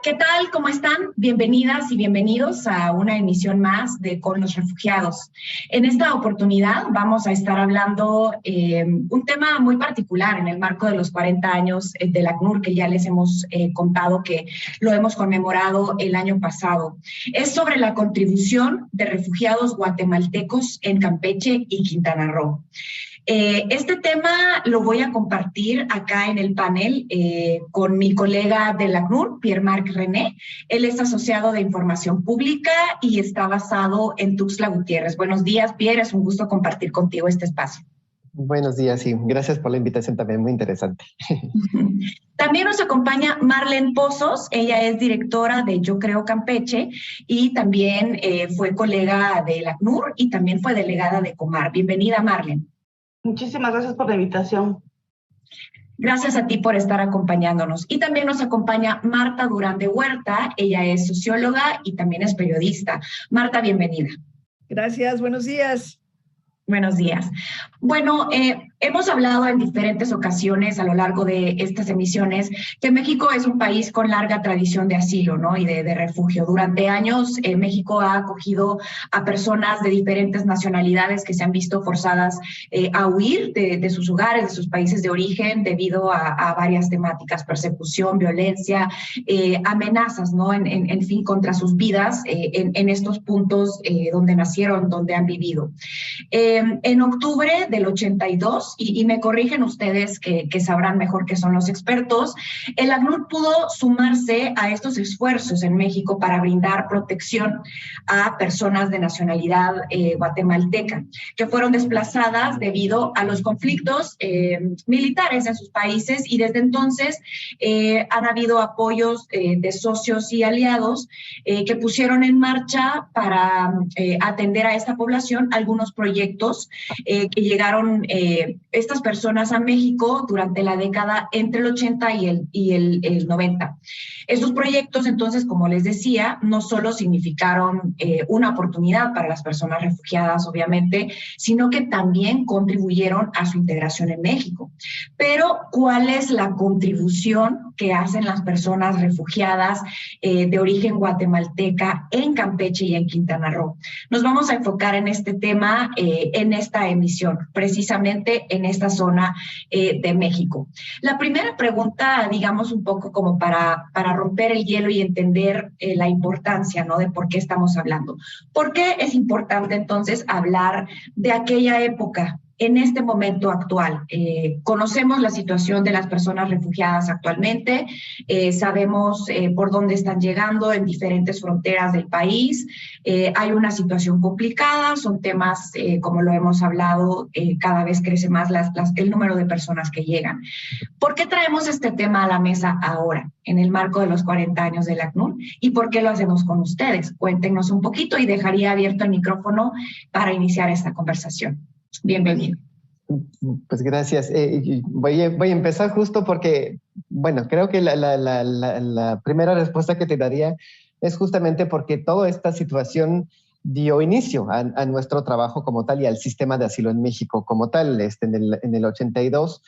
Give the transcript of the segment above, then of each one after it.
¿Qué tal? ¿Cómo están? Bienvenidas y bienvenidos a una emisión más de Con los Refugiados. En esta oportunidad vamos a estar hablando un tema muy particular en el marco de los 40 años del ACNUR, que ya les hemos contado que lo hemos conmemorado el año pasado. Es sobre la contribución de refugiados guatemaltecos en Campeche y Quintana Roo. Este tema lo voy a compartir acá en el panel con mi colega del ACNUR, Pierre-Marc René. Él es asociado de Información Pública y está basado en Tuxtla Gutiérrez. Buenos días, Pierre, es un gusto compartir contigo este espacio. Buenos días, sí. Gracias por la invitación también, muy interesante. También nos acompaña Marlene Pozos, ella es directora de Yo Creo Campeche y también fue colega del ACNUR y también fue delegada de Comar. Bienvenida, Marlene. Muchísimas gracias por la invitación. Gracias a ti por estar acompañándonos. Y también nos acompaña Marta Durán de Huerta. Ella es socióloga y también es periodista. Marta, bienvenida. Gracias, buenos días. Buenos días. Bueno, hemos hablado en diferentes ocasiones a lo largo de estas emisiones que México es un país con larga tradición de asilo, ¿no? Y de refugio. Durante años, México ha acogido a personas de diferentes nacionalidades que se han visto forzadas a huir de sus hogares, de sus países de origen, debido a varias temáticas: persecución, violencia, amenazas, ¿no? En fin, contra sus vidas en estos puntos donde nacieron, donde han vivido. En octubre del 82, y me corrigen ustedes que sabrán mejor que son los expertos, el ACNUR pudo sumarse a estos esfuerzos en México para brindar protección a personas de nacionalidad guatemalteca, que fueron desplazadas debido a los conflictos militares en sus países, y desde entonces han habido apoyos de socios y aliados que pusieron en marcha para atender a esta población algunos proyectos que llegaron estas personas a México durante la década entre el 80 y el 90. Estos proyectos, entonces, como les decía, no solo significaron una oportunidad para las personas refugiadas, obviamente, sino que también contribuyeron a su integración en México. Pero, ¿cuál es la contribución que hacen las personas refugiadas de origen guatemalteca en Campeche y en Quintana Roo? Nos vamos a enfocar en este tema en esta emisión, precisamente en esta zona de México. La primera pregunta, digamos, un poco como para romper el hielo y entender la importancia, ¿no?, de por qué estamos hablando. ¿Por qué es importante entonces hablar de aquella época en este momento actual? Conocemos la situación de las personas refugiadas actualmente, sabemos por dónde están llegando en diferentes fronteras del país. Hay una situación complicada, son temas, como lo hemos hablado, cada vez crece más el número de personas que llegan. ¿Por qué traemos este tema a la mesa ahora, en el marco de los 40 años del ACNUR? ¿Y por qué lo hacemos con ustedes? Cuéntenos un poquito y dejaría abierto el micrófono para iniciar esta conversación. Bienvenido. Pues gracias. Voy a empezar justo porque, bueno, creo que la primera respuesta que te daría es justamente porque toda esta situación dio inicio a nuestro trabajo como tal y al sistema de asilo en México como tal, en el 82,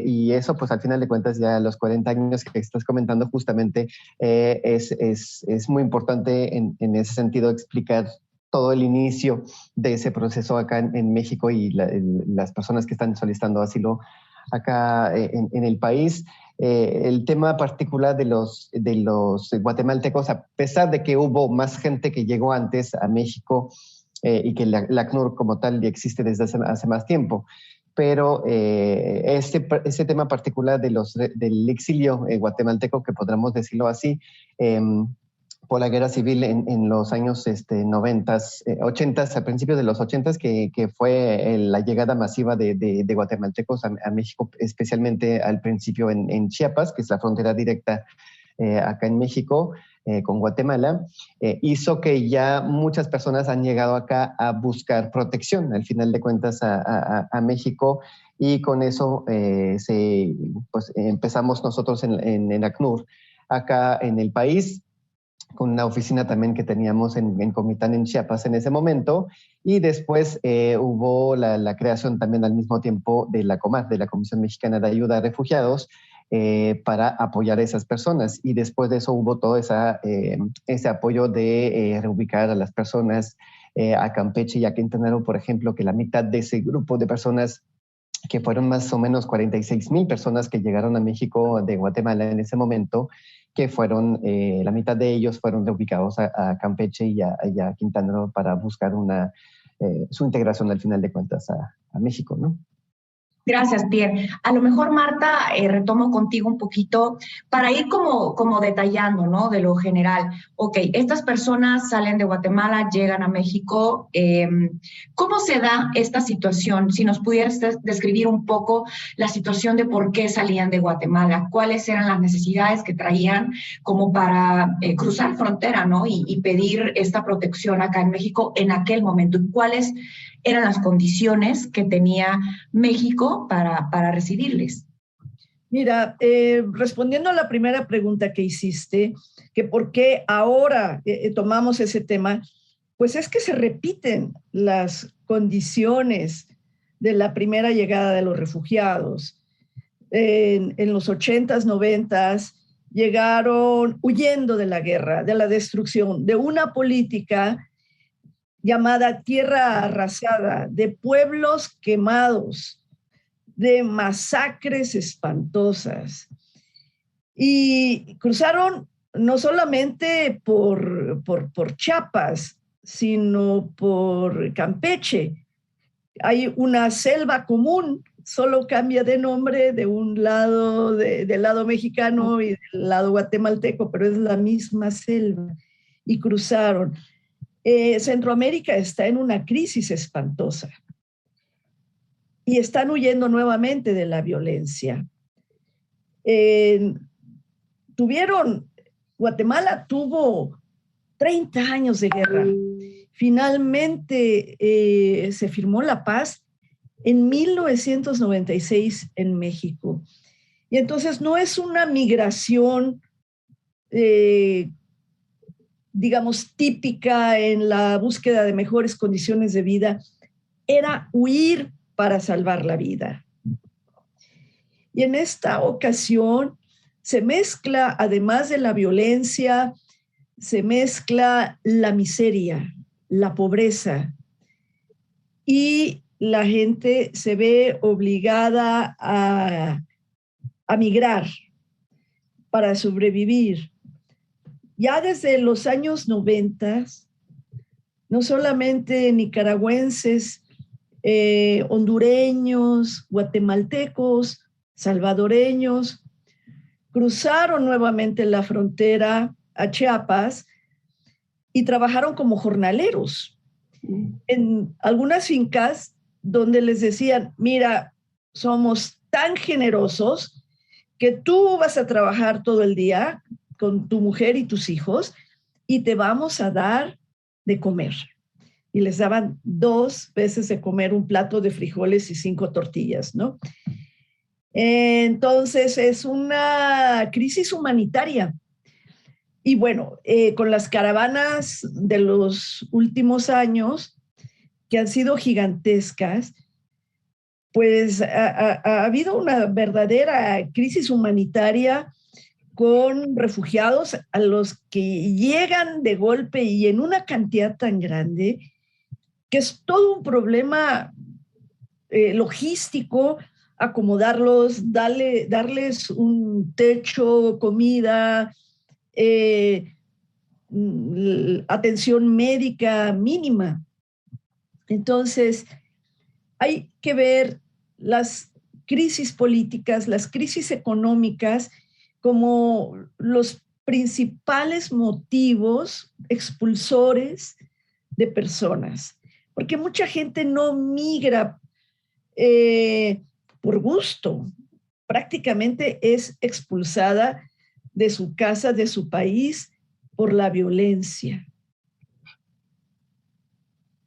y eso pues al final de cuentas ya a los 40 años que estás comentando justamente es muy importante en ese sentido explicar todo el inicio de ese proceso acá en México y las personas que están solicitando asilo acá en el país. El tema particular de los guatemaltecos, a pesar de que hubo más gente que llegó antes a México y que la ACNUR como tal ya existe desde hace más tiempo, pero ese tema particular del exilio guatemalteco, que podríamos decirlo así, por la guerra civil en los años 90s, 80s, a principios de los 80s, que fue la llegada masiva de guatemaltecos a México, especialmente al principio en Chiapas, que es la frontera directa acá en México con Guatemala, hizo que ya muchas personas han llegado acá a buscar protección, al final de cuentas, a México, y con eso pues, empezamos nosotros en ACNUR, acá en el país, con una oficina también que teníamos en Comitán, en Chiapas, en ese momento, y después hubo la creación también al mismo tiempo de la COMAR, de la Comisión Mexicana de Ayuda a Refugiados, para apoyar a esas personas. Y después de eso hubo todo ese apoyo de reubicar a las personas a Campeche y a Quintana Roo, por ejemplo, que la mitad de ese grupo de personas, que fueron más o menos 46,000 personas que llegaron a México de Guatemala en ese momento, que fueron, la mitad de ellos fueron reubicados a Campeche y a Quintana Roo para buscar su integración al final de cuentas a México, ¿no? Gracias, Pierre. A lo mejor, Marta, retomo contigo un poquito para ir como detallando, ¿no? De lo general. Ok, estas personas salen de Guatemala, llegan a México. ¿Cómo se da esta situación? Si nos pudieras describir un poco la situación de por qué salían de Guatemala, cuáles eran las necesidades que traían como para cruzar frontera, ¿no? Y pedir esta protección acá en México en aquel momento. ¿Y cuáles eran las condiciones que tenía México para recibirles? Mira, respondiendo a la primera pregunta que hiciste, que por qué ahora tomamos ese tema, pues es que se repiten las condiciones de la primera llegada de los refugiados. En los 80s, 90s, llegaron huyendo de la guerra, de la destrucción, de una política llamada tierra arrasada, de pueblos quemados, de masacres espantosas. Y cruzaron no solamente por Chiapas, sino por Campeche. Hay una selva común, solo cambia de nombre de un lado, del lado mexicano y del lado guatemalteco, pero es la misma selva. Y cruzaron. Centroamérica está en una crisis espantosa y están huyendo nuevamente de la violencia. Guatemala tuvo 30 años de guerra. Finalmente se firmó la paz en 1996 en México. Y entonces no es una migración digamos, típica en la búsqueda de mejores condiciones de vida, era huir para salvar la vida. Y en esta ocasión se mezcla, además de la violencia, se mezcla la miseria, la pobreza, y la gente se ve obligada a migrar para sobrevivir. Ya desde los años 90, no solamente nicaragüenses, hondureños, guatemaltecos, salvadoreños, cruzaron nuevamente la frontera a Chiapas y trabajaron como jornaleros en algunas fincas donde les decían, mira, somos tan generosos que tú vas a trabajar todo el día con tu mujer y tus hijos y te vamos a dar de comer. Y les daban 2 veces de comer, un plato de frijoles y 5 tortillas, ¿no? Entonces es una crisis humanitaria. Y bueno, con las caravanas de los últimos años, que han sido gigantescas, pues ha habido una verdadera crisis humanitaria con refugiados a los que llegan de golpe y en una cantidad tan grande que es todo un problema logístico, acomodarlos, darles un techo, comida, atención médica mínima. Entonces, hay que ver las crisis políticas, las crisis económicas como los principales motivos expulsores de personas, porque mucha gente no migra por gusto, prácticamente es expulsada de su casa, de su país, por la violencia.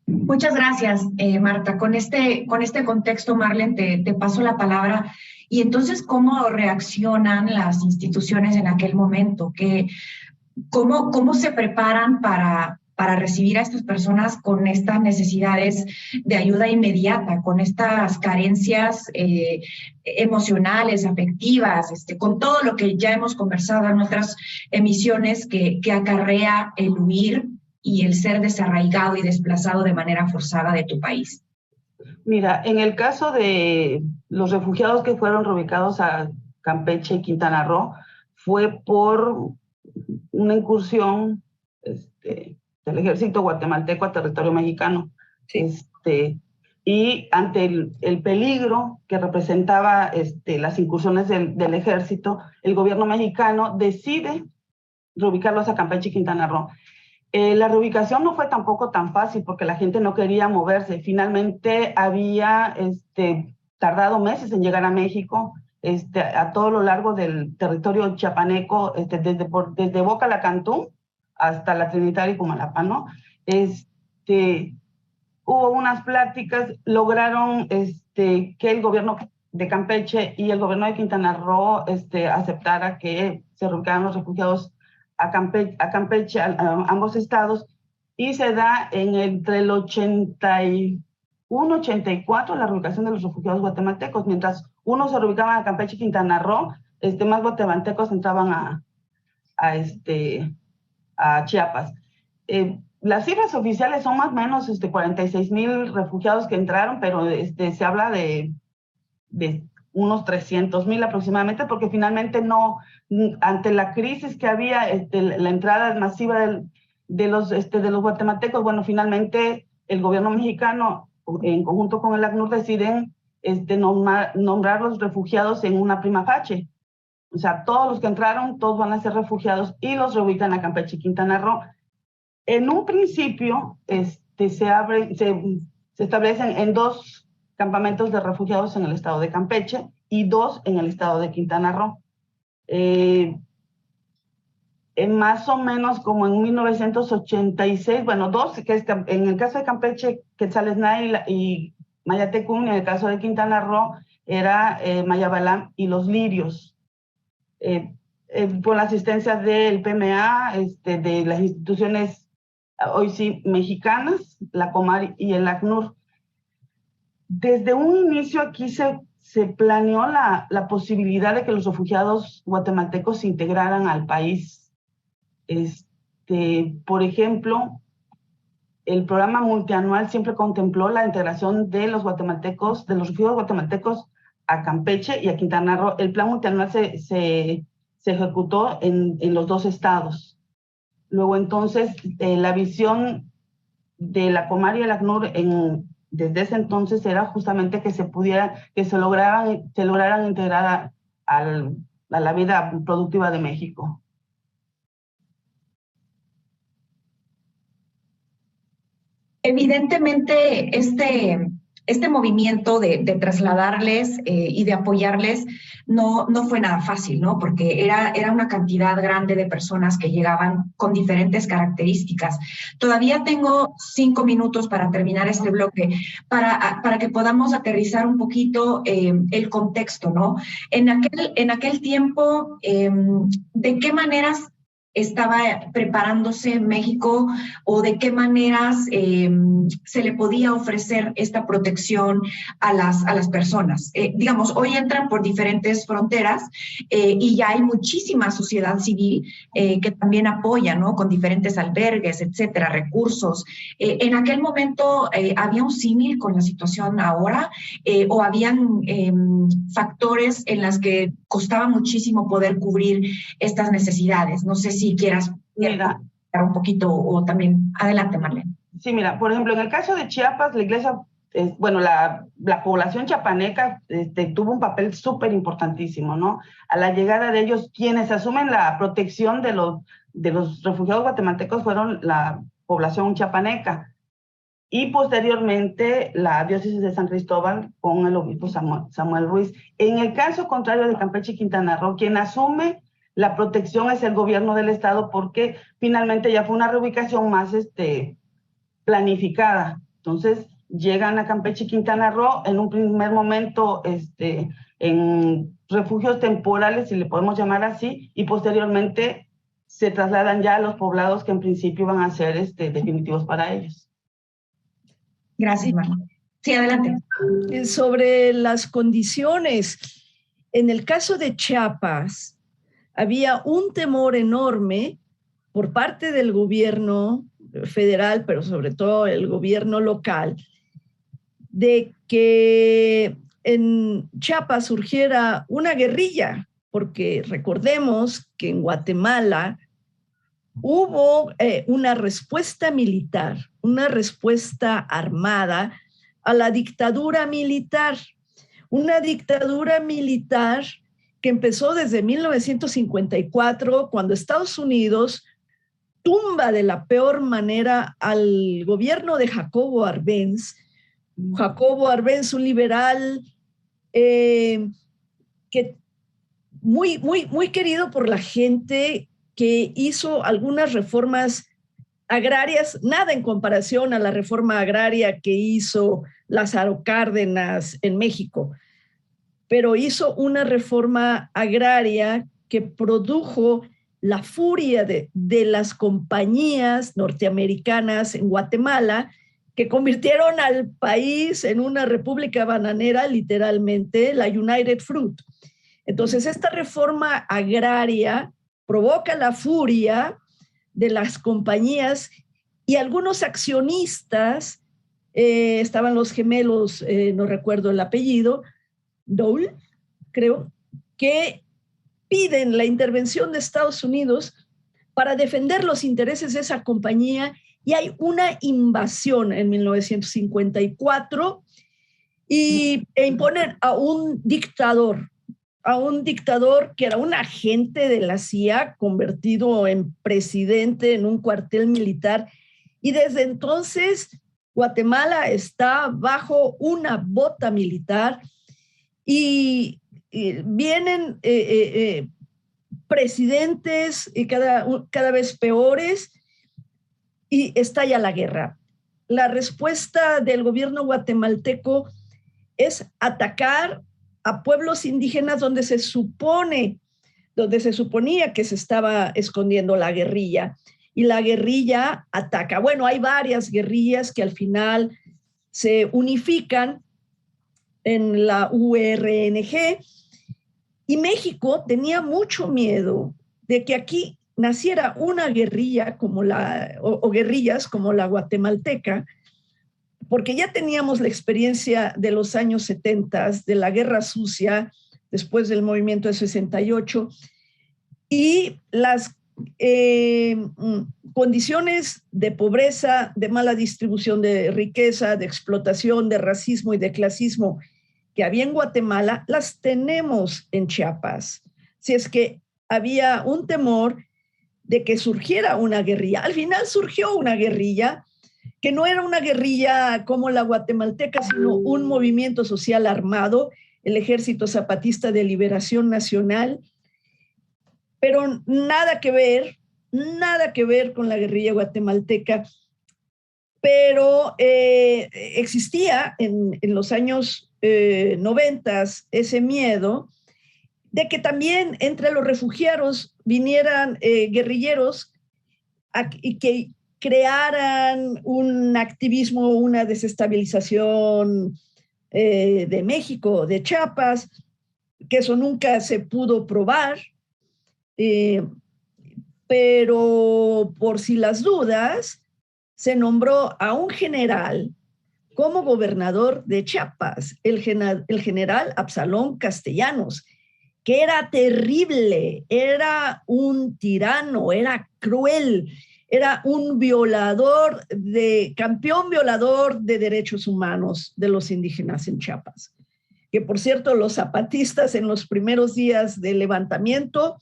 Muchas gracias, Marta. Con este contexto, Marlene, te paso la palabra. Y entonces, ¿cómo reaccionan las instituciones en aquel momento? ¿Cómo se preparan para para recibir a estas personas con estas necesidades de ayuda inmediata, con estas carencias emocionales, afectivas, con todo lo que ya hemos conversado en otras emisiones que acarrea el huir y el ser desarraigado y desplazado de manera forzada de tu país? Mira, en el caso de los refugiados que fueron reubicados a Campeche y Quintana Roo, fue por una incursión del ejército guatemalteco a territorio mexicano. Sí. Y ante el peligro que representaba las incursiones del ejército, el gobierno mexicano decide reubicarlos a Campeche y Quintana Roo. La reubicación no fue tampoco tan fácil porque la gente no quería moverse. Finalmente había tardado meses en llegar a México, a todo lo largo del territorio chiapaneco, desde Boca la Cantú hasta la Trinitaria y Cumalapa, ¿no? Hubo unas pláticas, lograron que el gobierno de Campeche y el gobierno de Quintana Roo aceptara que se reubicaran los refugiados a Campeche, a ambos estados, y se da entre el 81-84 la reubicación de los refugiados guatemaltecos. Mientras unos se reubicaban a Campeche y Quintana Roo, más guatemaltecos entraban a Chiapas. Las cifras oficiales son más o menos 46,000 refugiados que entraron, pero se habla de unos 300,000 aproximadamente, porque finalmente no, ante la crisis que había, la entrada masiva de los guatemaltecos, bueno, finalmente el gobierno mexicano, en conjunto con el ACNUR, deciden nombrar los refugiados en una prima facie. O sea, todos los que entraron, todos van a ser refugiados y los reubican a Campeche y Quintana Roo. En un principio, se establecen en 2 campamentos de refugiados en el estado de Campeche y 2 en el estado de Quintana Roo. Más o menos como en 1986, bueno, 2, que es en el caso de Campeche, Quetzaltenango y Mayatecún, y en el caso de Quintana Roo era Mayabalán y Los Lirios. Por la asistencia del PMA, de las instituciones hoy sí mexicanas, la Comar y el ACNUR. Desde un inicio aquí se planeó la posibilidad de que los refugiados guatemaltecos se integraran al país. Por ejemplo, el programa multianual siempre contempló la integración de los refugiados guatemaltecos a Campeche y a Quintana Roo. El plan multianual se ejecutó en los 2 estados. Luego entonces la visión de la Comar y el ACNUR desde ese entonces era justamente que se lograran integrar a la vida productiva de México. Evidentemente, este movimiento de trasladarles y de apoyarles no fue nada fácil, ¿no? Porque era una cantidad grande de personas que llegaban con diferentes características. Todavía tengo 5 minutos para terminar este bloque, para que podamos aterrizar un poquito el contexto, ¿no? En aquel tiempo, ¿de qué maneras estaba preparándose México o de qué maneras se le podía ofrecer esta protección a las personas? Digamos, hoy entran por diferentes fronteras y ya hay muchísima sociedad civil que también apoya, ¿no? Con diferentes albergues, etcétera, recursos. En aquel momento, ¿había un símil con la situación ahora o habían factores en las que costaba muchísimo poder cubrir estas necesidades? No sé si quieras un poquito o también. Adelante, Marlene. Sí, mira, por ejemplo, en el caso de Chiapas, la iglesia, la población chiapaneca tuvo un papel súper importantísimo, ¿no? A la llegada de ellos, quienes asumen la protección de los refugiados guatemaltecos fueron la población chiapaneca y posteriormente la diócesis de San Cristóbal con el obispo Samuel Ruiz. En el caso contrario de Campeche y Quintana Roo, quien asume la protección es el gobierno del estado porque finalmente ya fue una reubicación más planificada. Entonces llegan a Campeche y Quintana Roo en un primer momento en refugios temporales, si le podemos llamar así, y posteriormente se trasladan ya a los poblados que en principio van a ser definitivos para ellos. Gracias, Marla. Sí, adelante. Sobre las condiciones, en el caso de Chiapas, había un temor enorme por parte del gobierno federal, pero sobre todo el gobierno local, de que en Chiapas surgiera una guerrilla, porque recordemos que en Guatemala hubo una respuesta militar, una respuesta armada a la dictadura militar, una dictadura militar que empezó desde 1954, cuando Estados Unidos tumba de la peor manera al gobierno de Jacobo Arbenz. Jacobo Arbenz, un liberal que muy querido por la gente, que hizo algunas reformas agrarias, nada en comparación a la reforma agraria que hizo Lázaro Cárdenas en México, pero hizo una reforma agraria que produjo la furia de las compañías norteamericanas en Guatemala, que convirtieron al país en una república bananera, literalmente, la United Fruit. Entonces, esta reforma agraria provoca la furia de las compañías y algunos accionistas, estaban los gemelos, no recuerdo el apellido, Dole, creo, que piden la intervención de Estados Unidos para defender los intereses de esa compañía, y hay una invasión en 1954 e imponen a un dictador que era un agente de la CIA convertido en presidente en un cuartel militar, y desde entonces Guatemala está bajo una bota militar y vienen presidentes y cada vez peores, y estalla la guerra. La respuesta del gobierno guatemalteco es atacar a pueblos indígenas donde se suponía que se estaba escondiendo la guerrilla, y la guerrilla ataca. Bueno, hay varias guerrillas que al final se unifican en la URNG, y México tenía mucho miedo de que aquí naciera una guerrilla o guerrillas como la guatemalteca, porque ya teníamos la experiencia de los años 70, de la guerra sucia, después del movimiento de 68, y las condiciones de pobreza, de mala distribución de riqueza, de explotación, de racismo y de clasismo que había en Guatemala, las tenemos en Chiapas. Si es que había un temor de que surgiera una guerrilla. Al final surgió una guerrilla, que no era una guerrilla como la guatemalteca, sino un movimiento social armado, el Ejército Zapatista de Liberación Nacional, pero nada que ver con la guerrilla guatemalteca. Pero existía en los años 90 ese miedo de que también entre los refugiados vinieran guerrilleros y que crearan un activismo, una desestabilización de México, de Chiapas, que eso nunca se pudo probar, pero por si las dudas, se nombró a un general como gobernador de Chiapas, el general Absalón Castellanos, que era terrible, era un tirano, era cruel, era un campeón violador de derechos humanos de los indígenas en Chiapas. Que por cierto, los zapatistas en los primeros días del levantamiento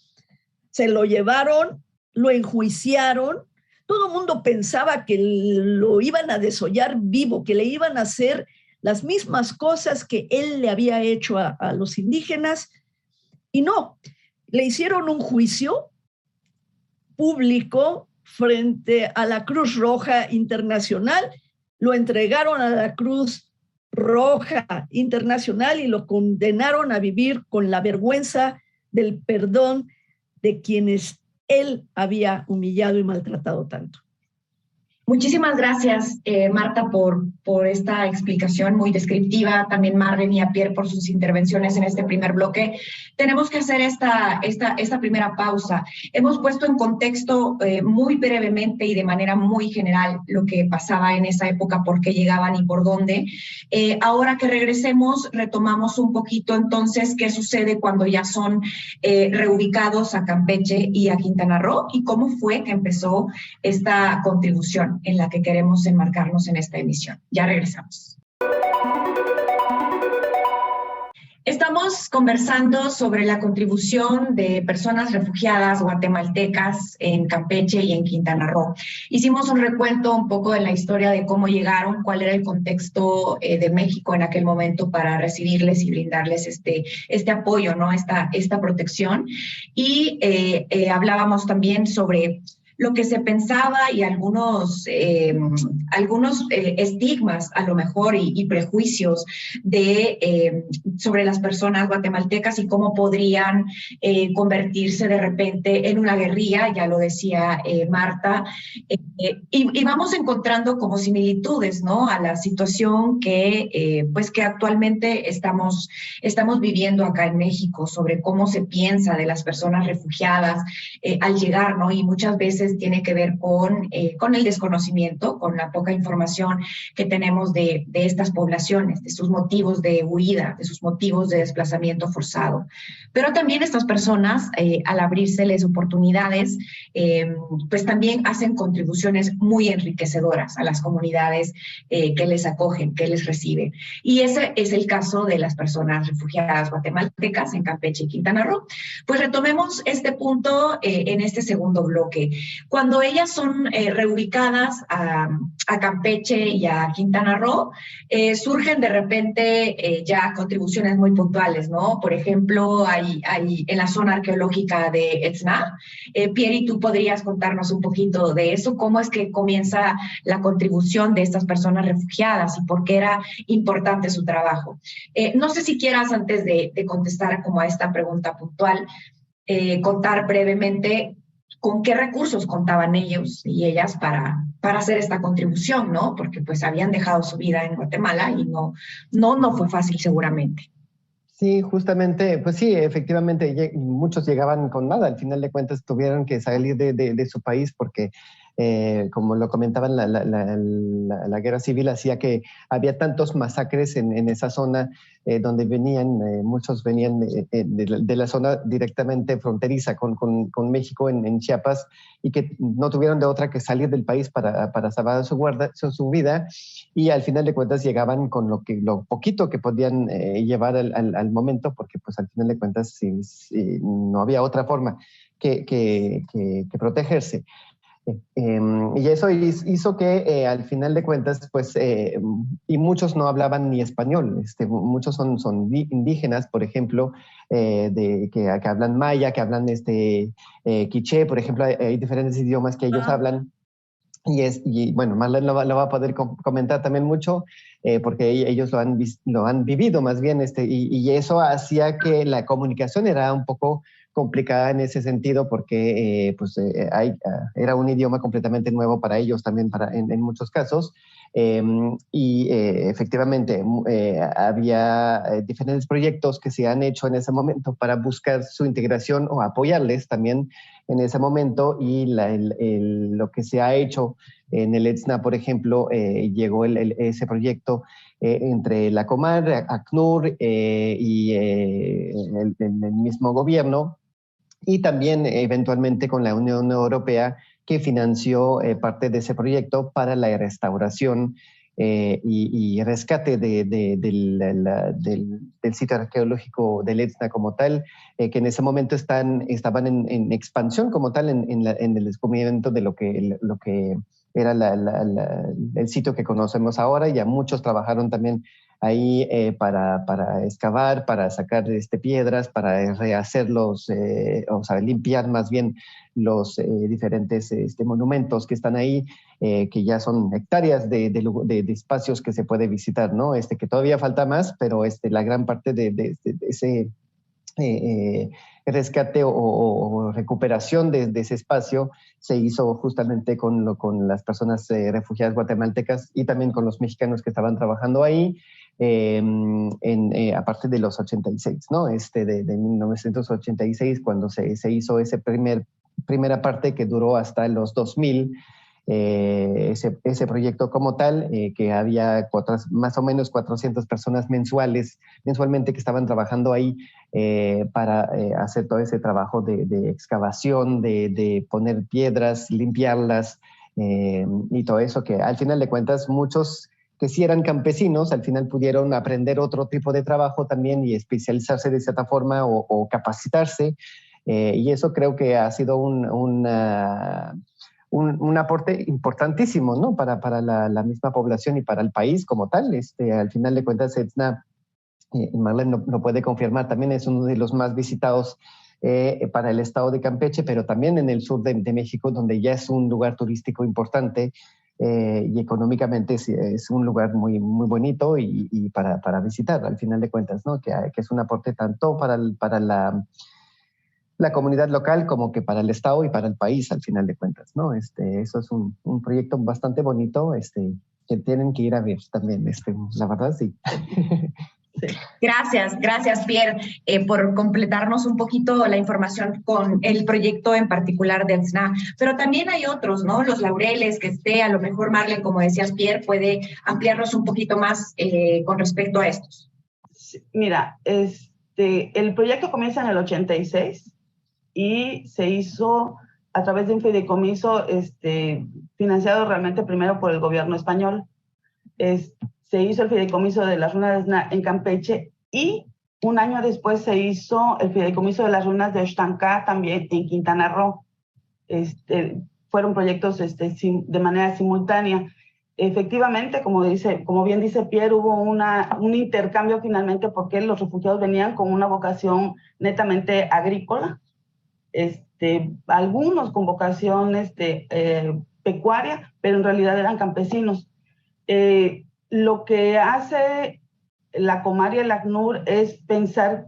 se lo llevaron, lo enjuiciaron. Todo el mundo pensaba que lo iban a desollar vivo, que le iban a hacer las mismas cosas que él le había hecho a los indígenas, y no, le hicieron un juicio público frente a la Cruz Roja Internacional, lo entregaron a la Cruz Roja Internacional y lo condenaron a vivir con la vergüenza del perdón de quienes él había humillado y maltratado tanto. Muchísimas gracias, Marta, por esta explicación muy descriptiva. También Marlen y a Pierre por sus intervenciones en este primer bloque. Tenemos que hacer esta primera pausa. Hemos puesto en contexto muy brevemente y de manera muy general lo que pasaba en esa época, por qué llegaban y por dónde. Ahora que regresemos, retomamos un poquito entonces qué sucede cuando ya son reubicados a Campeche y a Quintana Roo y cómo fue que empezó esta contribución en la que queremos enmarcarnos en esta emisión. Ya regresamos. Estamos conversando sobre la contribución de personas refugiadas guatemaltecas en Campeche y en Quintana Roo. Hicimos un recuento un poco de la historia de cómo llegaron, cuál era el contexto de México en aquel momento para recibirles y brindarles este apoyo, ¿no? Esta protección. Y hablábamos también sobre lo que se pensaba y algunos estigmas a lo mejor y prejuicios sobre las personas guatemaltecas y cómo podrían convertirse de repente en una guerrilla, ya lo decía Marta, y vamos encontrando como similitudes, ¿no?, a la situación que actualmente estamos viviendo acá en México, sobre cómo se piensa de las personas refugiadas al llegar, ¿no? Y muchas veces tiene que ver con el desconocimiento, con la poca información que tenemos de estas poblaciones, de sus motivos de huida, de sus motivos de desplazamiento forzado. Pero también estas personas, al abrírseles oportunidades, pues también hacen contribuciones muy enriquecedoras a las comunidades que les acogen, que les reciben. Y ese es el caso de las personas refugiadas guatemaltecas en Campeche y Quintana Roo. Pues retomemos este punto en este segundo bloque. Cuando ellas son reubicadas a Campeche y a Quintana Roo, surgen de repente ya contribuciones muy puntuales, ¿no? Por ejemplo, hay en la zona arqueológica de Etzna. Pieri, ¿tú podrías contarnos un poquito de eso? ¿Cómo es que comienza la contribución de estas personas refugiadas y por qué era importante su trabajo? No sé si quieras, antes de contestar como a esta pregunta puntual, contar brevemente con qué recursos contaban ellos y ellas para hacer esta contribución, ¿no? Porque pues habían dejado su vida en Guatemala y no fue fácil seguramente. Sí, justamente, pues sí, efectivamente, muchos llegaban con nada. Al final de cuentas tuvieron que salir de su país porque, como lo comentaban, la guerra civil hacía que había tantos masacres en esa zona donde muchos venían de la zona directamente fronteriza con México en Chiapas, y que no tuvieron de otra que salir del país para salvar su vida, y al final de cuentas llegaban con lo poquito que podían llevar al momento, porque pues al final de cuentas no había otra forma que protegerse. Y eso hizo que al final de cuentas, pues, y muchos no hablaban ni español, muchos son indígenas, por ejemplo, que hablan maya, que hablan quiché, por ejemplo, hay diferentes idiomas que ellos hablan. Y bueno, Marlen lo va a poder comentar también mucho, porque ellos lo han vivido más bien, y eso hacía que la comunicación era un poco complicada en ese sentido, porque era un idioma completamente nuevo para ellos también en muchos casos. Efectivamente había diferentes proyectos que se han hecho en ese momento para buscar su integración o apoyarles también en ese momento, y lo que se ha hecho en el Etzna, por ejemplo, llegó ese proyecto entre la Comar, ACNUR y el mismo gobierno, y también eventualmente con la Unión Europea, que financió parte de ese proyecto para la restauración y rescate del sitio arqueológico del Etzna como tal, que en ese momento estaban en expansión como tal en el descubrimiento de lo que era el sitio que conocemos ahora. Ya muchos trabajaron también ahí para excavar, para sacar piedras, para rehacerlos, limpiar más bien los diferentes monumentos que están ahí, que ya son hectáreas de espacios que se puede visitar, ¿no? Que todavía falta más, pero la gran parte de rescate o recuperación de ese espacio se hizo justamente con las personas refugiadas guatemaltecas y también con los mexicanos que estaban trabajando ahí a partir de los 86, ¿no? De 1986, cuando se hizo esa primera parte que duró hasta los 2000, ese proyecto como tal, que había más o menos 400 personas mensualmente que estaban trabajando ahí para hacer todo ese trabajo de excavación, de poner piedras, limpiarlas y todo eso, que al final de cuentas muchos que sí eran campesinos, al final pudieron aprender otro tipo de trabajo también y especializarse de cierta forma o capacitarse, y eso creo que ha sido un aporte importantísimo, ¿no? Para la misma población y para el país como tal. Al final de cuentas, Etzna, Marlene no puede confirmar, también es uno de los más visitados para el estado de Campeche, pero también en el sur de México, donde ya es un lugar turístico importante y económicamente es un lugar muy, muy bonito y para visitar, al final de cuentas, ¿no? Que es un aporte tanto para la comunidad local como que para el estado y para el país, al final de cuentas, ¿no? Eso es un proyecto bastante bonito, que tienen que ir a ver también, la verdad, sí. Gracias, Pierre, por completarnos un poquito la información con el proyecto en particular de Etzna. Pero también hay otros, ¿no? Los Laureles, a lo mejor Marlene, como decías, Pierre, puede ampliarnos un poquito más con respecto a estos. Sí, mira, el proyecto comienza en el 86 y se hizo a través de un fideicomiso financiado realmente primero por el gobierno español. Se hizo el fideicomiso de las ruinas de Etzna en Campeche y un año después se hizo el fideicomiso de las ruinas de Oxtancá también en Quintana Roo. Fueron proyectos de manera simultánea. Efectivamente, como bien dice Pierre, hubo un intercambio finalmente porque los refugiados venían con una vocación netamente agrícola, algunos con vocación pecuaria, pero en realidad eran campesinos. Lo que hace la Comar y el ACNUR es pensar,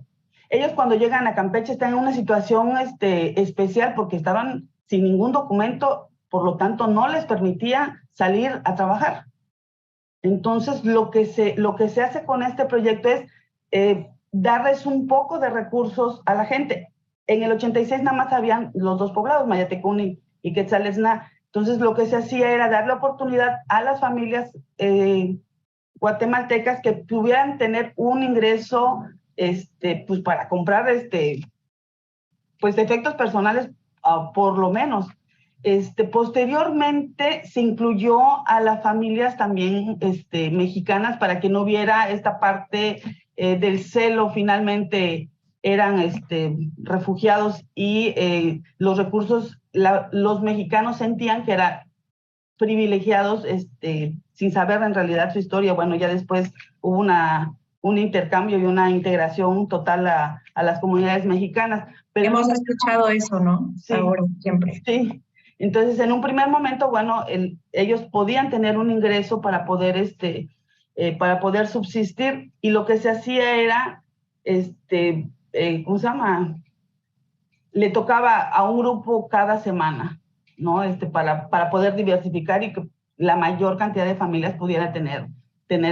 ellos cuando llegan a Campeche están en una situación especial porque estaban sin ningún documento, por lo tanto no les permitía salir a trabajar. Entonces lo que se hace con este proyecto es darles un poco de recursos a la gente. En el 86 nada más habían los dos poblados, Mayatecún y Quetzal-Etzna. Entonces lo que se hacía era darle oportunidad a las familias guatemaltecas que pudieran tener un ingreso pues para comprar pues efectos personales, por lo menos. Posteriormente se incluyó a las familias también mexicanas para que no hubiera esta parte del celo. Finalmente eran refugiados y los recursos, los mexicanos sentían que eran privilegiados sin saber en realidad su historia. Bueno, ya después hubo un intercambio y una integración total a las comunidades mexicanas. Pero hemos escuchado eso, ¿no? Sí, ahora, siempre. Sí. Entonces, en un primer momento, bueno, ellos podían tener un ingreso para poder subsistir, y lo que se hacía era, ¿cómo se llama? Le tocaba a un grupo cada semana, ¿no? Para poder diversificar y que la mayor cantidad de familias pudiera tener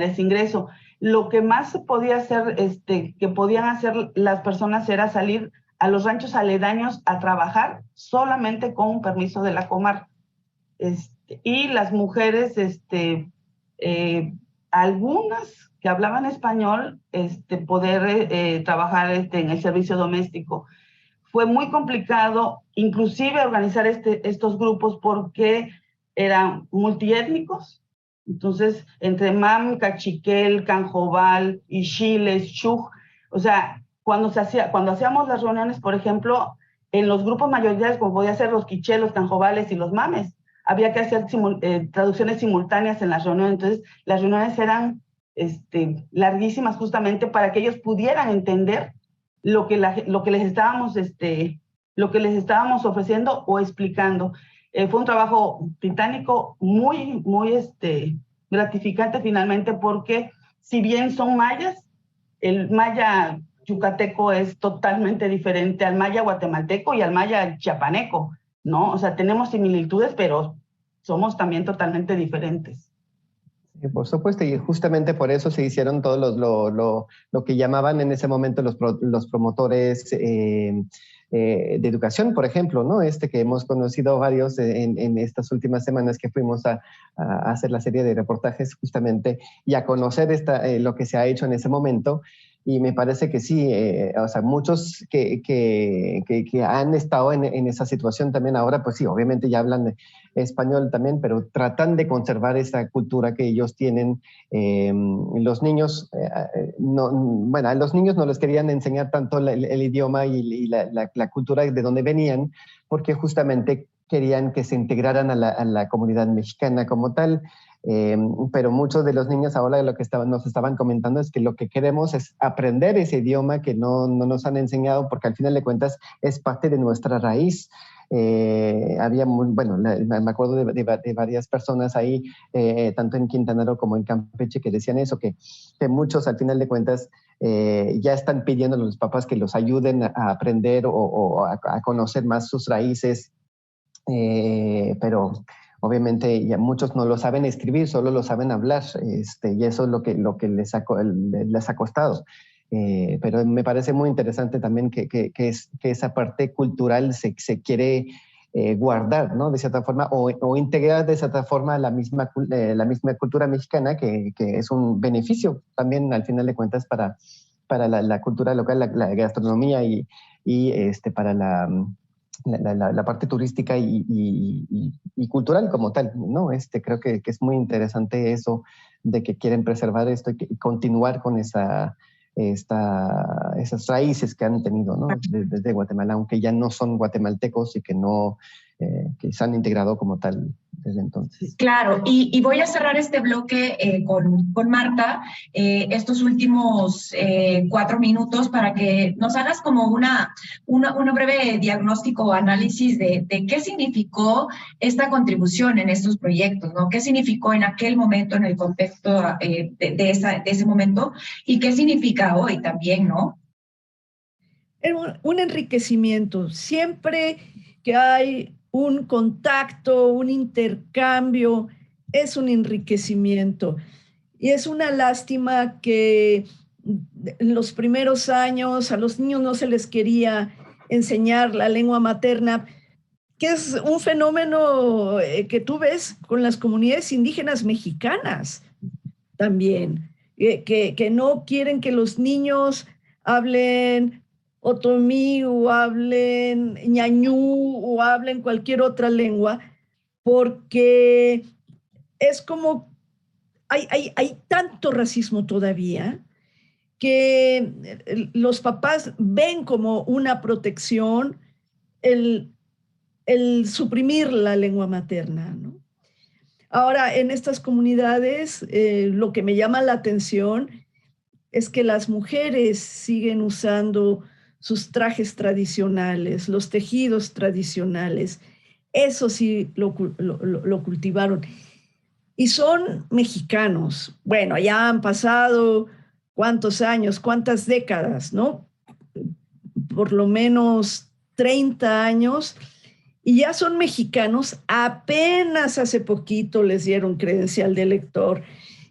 ese ingreso. Lo que más se podía hacer, que podían hacer las personas era salir a los ranchos aledaños a trabajar solamente con un permiso de la Comar. Y las mujeres, algunas que hablaban español, poder trabajar en el servicio doméstico. Fue muy complicado, inclusive organizar estos grupos porque eran multiétnicos. Entonces, entre Mam, Cachiquel, Canjobal, Ixhiles, Chuj, o sea, cuando hacíamos las reuniones, por ejemplo, en los grupos mayoritarios, como podía ser los quichés, los canjobales y los mames, había que hacer traducciones simultáneas en las reuniones. Entonces, las reuniones eran larguísimas justamente para que ellos pudieran entender lo que les estábamos ofreciendo o explicando. Fue un trabajo titánico muy, muy gratificante finalmente, porque si bien son mayas, el maya yucateco es totalmente diferente al maya guatemalteco y al maya chiapaneco, ¿no? O sea, tenemos similitudes, pero somos también totalmente diferentes. Sí, por supuesto, y justamente por eso se hicieron todos lo que llamaban en ese momento los promotores de educación, por ejemplo, ¿no? Que hemos conocido varios en estas últimas semanas que fuimos a hacer la serie de reportajes justamente y a conocer lo que se ha hecho en ese momento. Y me parece que sí, o sea, muchos que han estado en esa situación también ahora, pues sí, obviamente ya hablan español también, pero tratan de conservar esa cultura que ellos tienen. Los niños, bueno, a los niños no les querían enseñar tanto el idioma y la cultura de donde venían, porque justamente querían que se integraran a la comunidad mexicana como tal. Pero muchos de los niños ahora lo que nos estaban comentando es que lo que queremos es aprender ese idioma que no nos han enseñado, porque al final de cuentas es parte de nuestra raíz. Había, bueno, me acuerdo de varias personas ahí, tanto en Quintana Roo como en Campeche, que decían eso, que muchos al final de cuentas ya están pidiendo a los papás que los ayuden a aprender o a conocer más sus raíces, pero obviamente ya muchos no lo saben escribir, solo lo saben hablar, y eso es lo que les ha costado. Pero me parece muy interesante también que esa parte cultural se quiere guardar, ¿no? De cierta forma, o integrar de cierta forma la misma cultura mexicana, que es un beneficio también al final de cuentas para la cultura local, la gastronomía y para la parte turística y cultural como tal, ¿no? Creo que es muy interesante eso de que quieren preservar esto y continuar con esas raíces que han tenido, ¿no? Desde Guatemala, aunque ya no son guatemaltecos y que se han integrado como tal desde entonces. Claro, y voy a cerrar este bloque con Marta, estos últimos 4 minutos para que nos hagas como una breve diagnóstico o análisis de qué significó esta contribución en estos proyectos, ¿no? ¿Qué significó en aquel momento, en el contexto de ese momento, y qué significa hoy también, ¿no? Un enriquecimiento. Siempre que hay un contacto, un intercambio, es un enriquecimiento. Y es una lástima que en los primeros años a los niños no se les quería enseñar la lengua materna, que es un fenómeno que tú ves con las comunidades indígenas mexicanas también, que no quieren que los niños hablen otomí o hablen ñañú o hablen cualquier otra lengua, porque es como hay tanto racismo todavía que los papás ven como una protección el suprimir la lengua materna, ¿no? Ahora, en estas comunidades, lo que me llama la atención es que las mujeres siguen usando sus trajes tradicionales, los tejidos tradicionales. Eso sí lo cultivaron. Y son mexicanos. Bueno, ya han pasado cuántos años, cuántas décadas, ¿no? Por lo menos 30 años. Y ya son mexicanos. Apenas hace poquito les dieron credencial de elector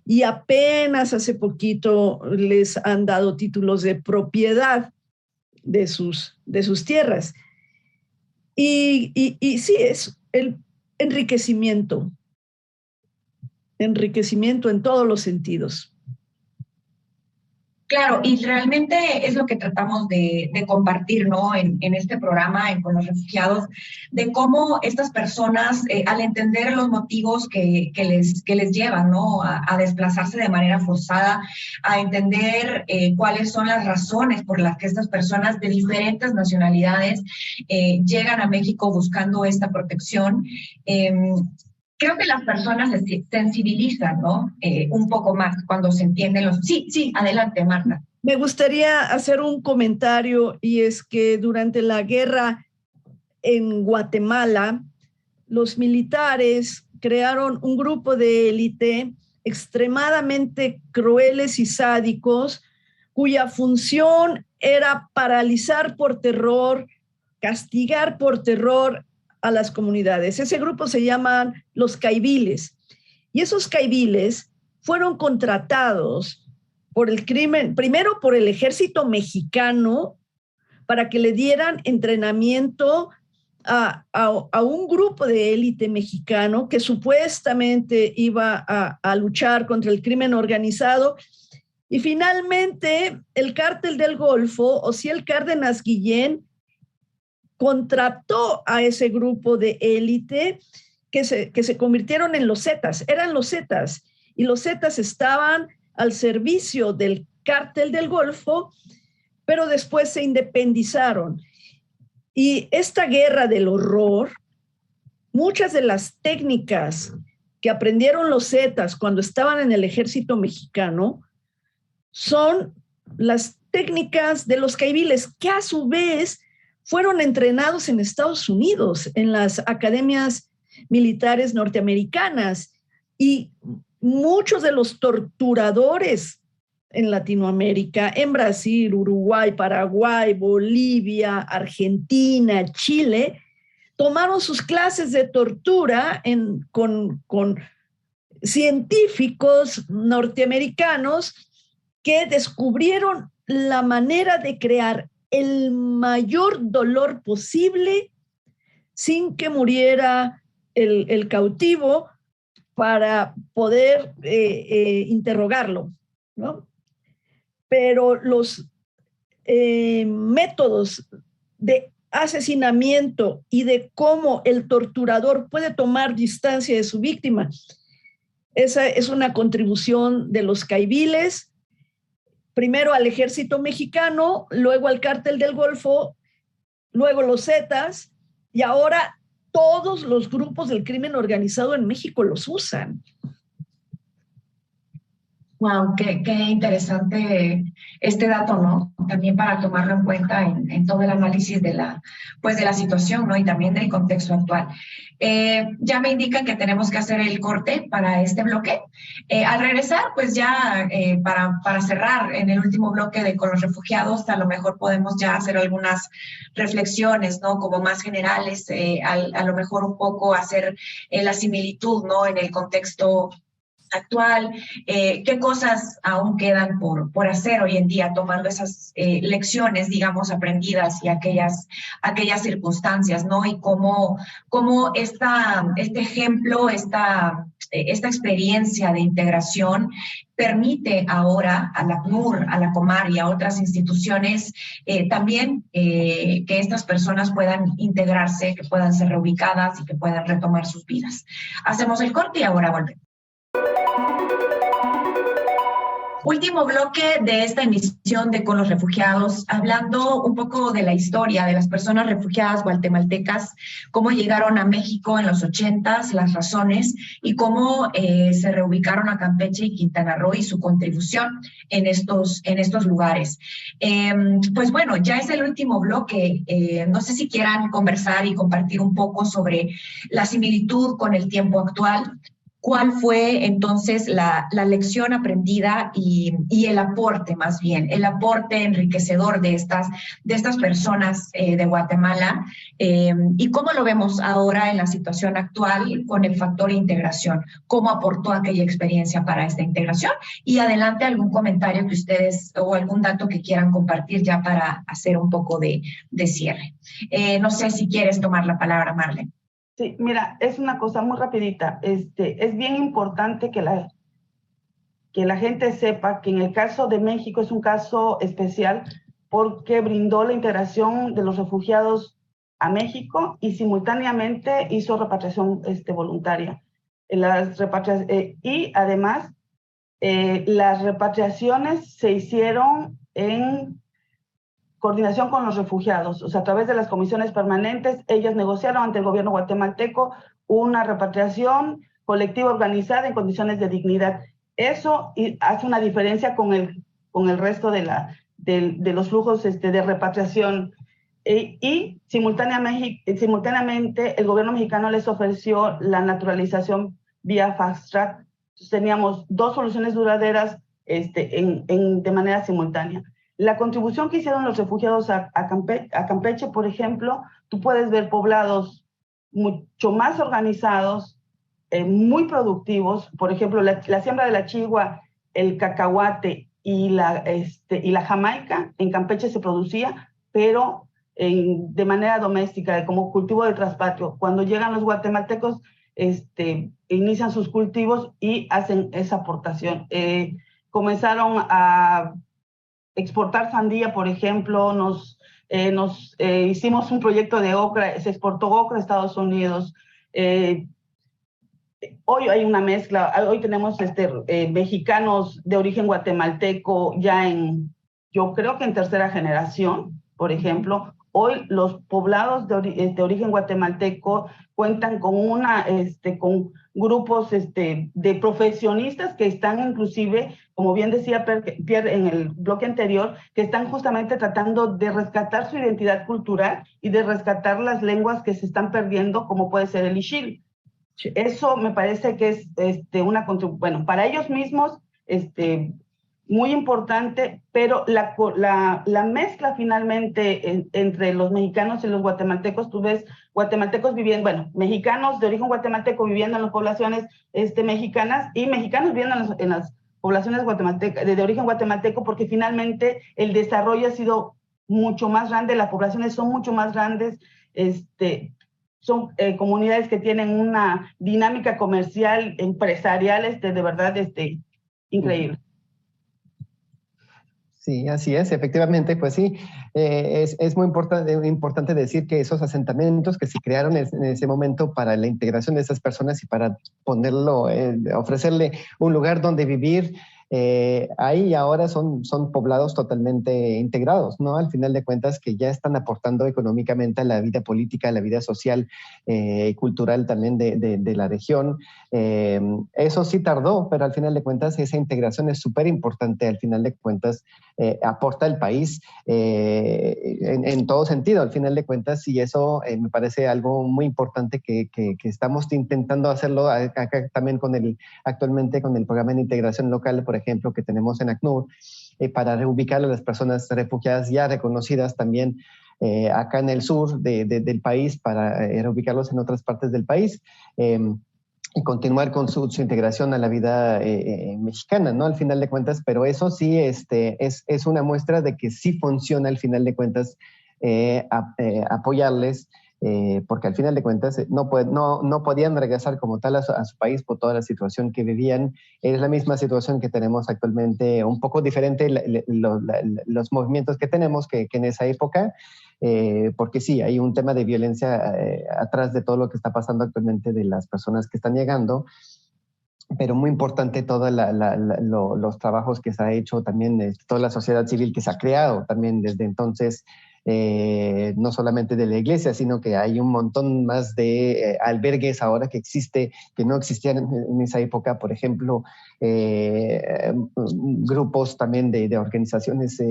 y apenas hace poquito les han dado títulos de propiedad de sus tierras. Y sí, es el enriquecimiento en todos los sentidos. Claro, y realmente es lo que tratamos de compartir, ¿no? En este programa, con los refugiados, de cómo estas personas, al entender los motivos que les llevan, ¿no? A desplazarse de manera forzada, a entender cuáles son las razones por las que estas personas de diferentes nacionalidades llegan a México buscando esta protección. Creo que las personas se sensibilizan, ¿no? Un poco más cuando se entienden los... Sí, adelante, Marta. Me gustaría hacer un comentario, y es que durante la guerra en Guatemala, los militares crearon un grupo de élite extremadamente crueles y sádicos, cuya función era paralizar por terror, castigar por terror a las comunidades. Ese grupo se llaman los caiviles. Y esos caiviles fueron contratados por el crimen, primero por el ejército mexicano, para que le dieran entrenamiento a un grupo de élite mexicano que supuestamente iba a luchar contra el crimen organizado. Y finalmente el Cártel del Golfo, Osiel Cárdenas Guillén, contrató a ese grupo de élite que se convirtieron en los Zetas. Eran los Zetas, y los Zetas estaban al servicio del Cártel del Golfo, pero después se independizaron. Y esta guerra del horror, muchas de las técnicas que aprendieron los Zetas cuando estaban en el ejército mexicano son las técnicas de los caiviles, que a su vez fueron entrenados en Estados Unidos, en las academias militares norteamericanas. Y muchos de los torturadores en Latinoamérica, en Brasil, Uruguay, Paraguay, Bolivia, Argentina, Chile, tomaron sus clases de tortura con científicos norteamericanos que descubrieron la manera de crear el mayor dolor posible sin que muriera el cautivo, para poder interrogarlo, ¿no? Pero los métodos de asesinamiento y de cómo el torturador puede tomar distancia de su víctima, esa es una contribución de los caiviles, primero al ejército mexicano, luego al Cártel del Golfo, luego los Zetas, y ahora todos los grupos del crimen organizado en México los usan. Wow, qué interesante este dato, ¿no? También para tomarlo en cuenta en todo el análisis de la situación, ¿no? Y también del contexto actual. Ya me indican que tenemos que hacer el corte para este bloque. Al regresar, pues ya para cerrar en el último bloque de con los refugiados, a lo mejor podemos ya hacer algunas reflexiones, ¿no? Como más generales, a lo mejor un poco hacer la similitud, ¿no? En el contexto actual, qué cosas aún quedan por hacer hoy en día, tomando esas lecciones, digamos, aprendidas y aquellas circunstancias, ¿no? Y cómo este ejemplo, esta experiencia de integración permite ahora a la ACNUR, a la Comar y a otras instituciones también que estas personas puedan integrarse, que puedan ser reubicadas y que puedan retomar sus vidas. Hacemos el corte y ahora volvemos. Último bloque de esta emisión de Con los Refugiados, hablando un poco de la historia de las personas refugiadas guatemaltecas, cómo llegaron a México en los 80s, las razones y cómo se reubicaron a Campeche y Quintana Roo y su contribución en estos lugares. Pues bueno, ya es el último bloque. No sé si quieran conversar y compartir un poco sobre la similitud con el tiempo actual. ¿Cuál fue entonces la lección aprendida y el aporte, más bien, el aporte enriquecedor de estas personas de Guatemala? ¿Y cómo lo vemos ahora en la situación actual con el factor integración? ¿Cómo aportó aquella experiencia para esta integración? Y adelante algún comentario que ustedes o algún dato que quieran compartir ya para hacer un poco de cierre. No sé si quieres tomar la palabra, Marlene. Sí, mira, es una cosa muy rapidita. Es bien importante que la gente sepa que en el caso de México es un caso especial porque brindó la integración de los refugiados a México y simultáneamente hizo repatriación voluntaria. Y además, las repatriaciones se hicieron en coordinación con los refugiados, o sea, a través de las comisiones permanentes, ellas negociaron ante el gobierno guatemalteco una repatriación colectiva organizada en condiciones de dignidad. Eso hace una diferencia con el resto de los flujos de repatriación. Y simultáneamente el gobierno mexicano les ofreció la naturalización vía fast track. Entonces, teníamos 2 soluciones duraderas de manera simultánea. La contribución que hicieron los refugiados a Campeche, por ejemplo, tú puedes ver poblados mucho más organizados, muy productivos. Por ejemplo, la siembra de la chigua, el cacahuate y la jamaica en Campeche se producía, pero de manera doméstica, como cultivo de traspatio. Cuando llegan los guatemaltecos, inician sus cultivos y hacen esa aportación. Comenzaron a exportar sandía, por ejemplo, hicimos un proyecto de okra, se exportó okra a Estados Unidos. Hoy hay una mezcla, hoy tenemos mexicanos de origen guatemalteco ya yo creo que en tercera generación, por ejemplo. Hoy los poblados de origen guatemalteco cuentan con con grupos de profesionistas que están inclusive, como bien decía Pierre en el bloque anterior, que están justamente tratando de rescatar su identidad cultural y de rescatar las lenguas que se están perdiendo, como puede ser el Ixil. Sí. Eso me parece que es una contribución, bueno, para ellos mismos, muy importante, pero la mezcla finalmente entre los mexicanos y los guatemaltecos, tú ves guatemaltecos viviendo, bueno, mexicanos de origen guatemalteco viviendo en las poblaciones mexicanas y mexicanos viviendo en las poblaciones guatemaltecas, de origen guatemalteco, porque finalmente el desarrollo ha sido mucho más grande, las poblaciones son mucho más grandes, son comunidades que tienen una dinámica comercial, empresarial, de verdad, increíble. Sí, así es, efectivamente, pues sí, es muy importante decir que esos asentamientos que se crearon en ese momento para la integración de esas personas y para ofrecerle un lugar donde vivir, ahí ahora son poblados totalmente integrados, ¿no? Al final de cuentas que ya están aportando económicamente a la vida política, a la vida social y cultural también de la región. Eso sí tardó, pero al final de cuentas esa integración es súper importante, al final de cuentas aporta al país en todo sentido, al final de cuentas, y eso me parece algo muy importante que estamos intentando hacerlo acá también actualmente con el programa de integración local, por ejemplo, que tenemos en ACNUR, para reubicar a las personas refugiadas ya reconocidas también acá en el sur del país, para reubicarlos en otras partes del país. Y continuar con su integración a la vida mexicana, ¿no? Al final de cuentas, pero eso sí es una muestra de que sí funciona al final de cuentas apoyarles, porque al final de cuentas no podían regresar como tal a su país por toda la situación que vivían. Es la misma situación que tenemos actualmente, un poco diferente los movimientos que tenemos que en esa época, porque sí, hay un tema de violencia atrás de todo lo que está pasando actualmente de las personas que están llegando, pero muy importante todos los trabajos que se ha hecho también, toda la sociedad civil que se ha creado también desde entonces, no solamente de la iglesia, sino que hay un montón más de albergues ahora que no existían en esa época, por ejemplo, grupos también de organizaciones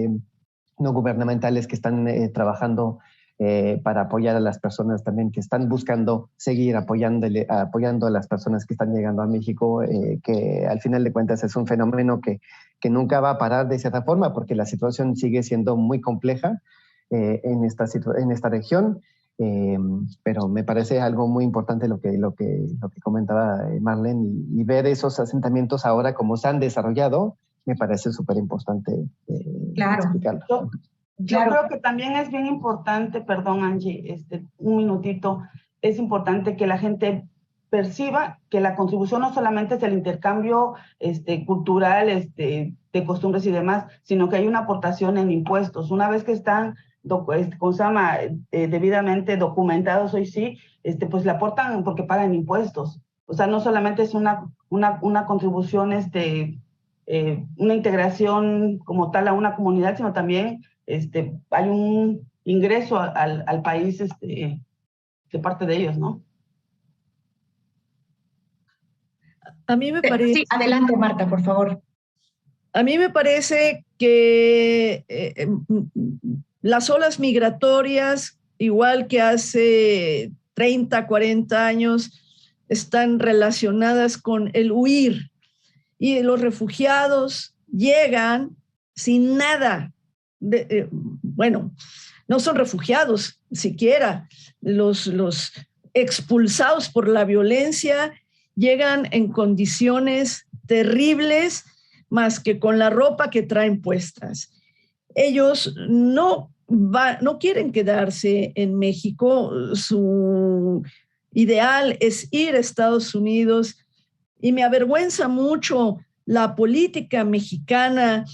no gubernamentales que están trabajando para apoyar a las personas también que están buscando seguir apoyando a las personas que están llegando a México, que al final de cuentas es un fenómeno que nunca va a parar de cierta forma, porque la situación sigue siendo muy compleja en esta región, pero me parece algo muy importante lo que comentaba Marlene, y ver esos asentamientos ahora como se han desarrollado, me parece súper importante explicarlo. Yo creo que también es bien importante, perdón Angie, un minutito, es importante que la gente perciba que la contribución no solamente es el intercambio cultural, de costumbres y demás, sino que hay una aportación en impuestos. Una vez que están debidamente documentados hoy sí, pues le aportan porque pagan impuestos. O sea, no solamente es una contribución, una integración como tal a una comunidad, sino también hay un ingreso al país de parte de ellos, ¿no? A mí me parece... Sí, adelante, Marta, por favor. A mí me parece que las olas migratorias, igual que hace 30, 40 años, están relacionadas con el huir. Y los refugiados llegan sin nada. Bueno, no son refugiados siquiera. Los expulsados por la violencia llegan en condiciones terribles, más que con la ropa que traen puestas. Ellos no quieren quedarse en México. Su ideal es ir a Estados Unidos, y me avergüenza mucho la política mexicana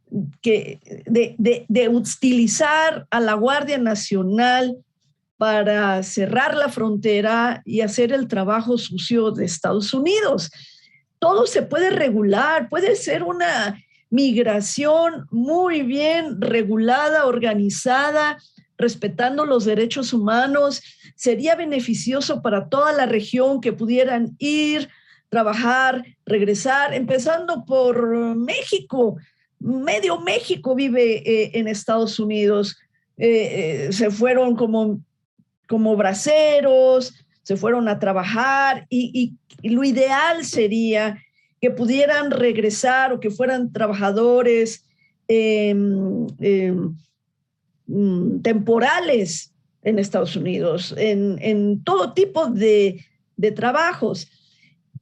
de utilizar a la Guardia Nacional para cerrar la frontera y hacer el trabajo sucio de Estados Unidos. Todo se puede regular, puede ser una migración muy bien regulada, organizada, respetando los derechos humanos. Sería beneficioso para toda la región que pudieran ir, trabajar, regresar, empezando por México. Medio México vive en Estados Unidos. Se fueron como braceros, se fueron a trabajar, y lo ideal sería que pudieran regresar o que fueran trabajadores temporales en Estados Unidos, en todo tipo de trabajos.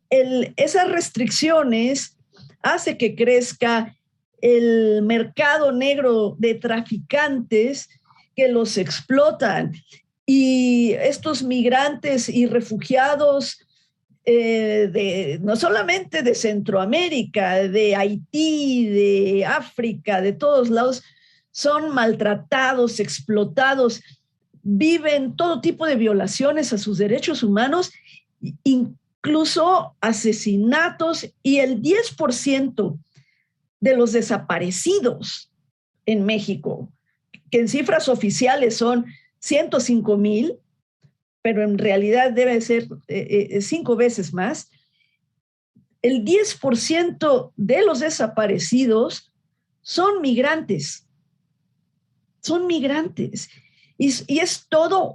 Esas restricciones hacen que crezca el mercado negro de traficantes que los explotan. Y estos migrantes y refugiados, no solamente de Centroamérica, de Haití, de África, de todos lados, son maltratados, explotados, viven todo tipo de violaciones a sus derechos humanos, incluso asesinatos, y el 10% de los desaparecidos en México, que en cifras oficiales son 105,000, pero en realidad debe ser 5 veces más. El 10% de los desaparecidos son migrantes. Son migrantes. Y es todo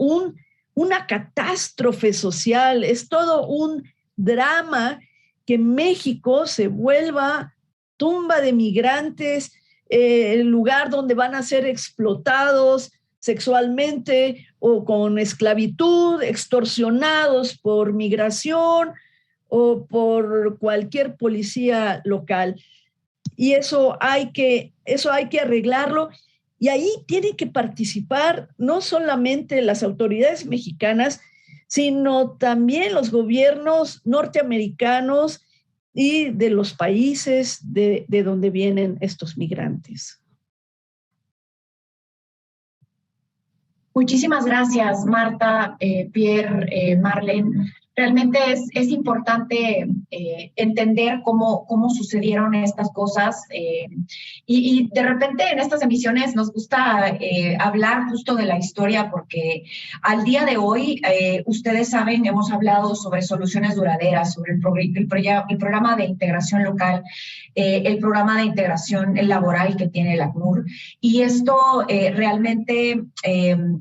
una catástrofe social, es todo un drama que México se vuelva tumba de migrantes, el lugar donde van a ser explotados sexualmente o con esclavitud, extorsionados por migración o por cualquier policía local. Y eso hay que arreglarlo, y ahí tienen que participar no solamente las autoridades mexicanas, sino también los gobiernos norteamericanos y de los países de donde vienen estos migrantes. Muchísimas gracias, Marta, Pierre, Marlene. Realmente es importante entender cómo sucedieron estas cosas, y de repente en estas emisiones nos gusta hablar justo de la historia, porque al día de hoy, ustedes saben, hemos hablado sobre soluciones duraderas, sobre el programa de integración local, el programa de integración laboral que tiene el ACNUR, y esto realmente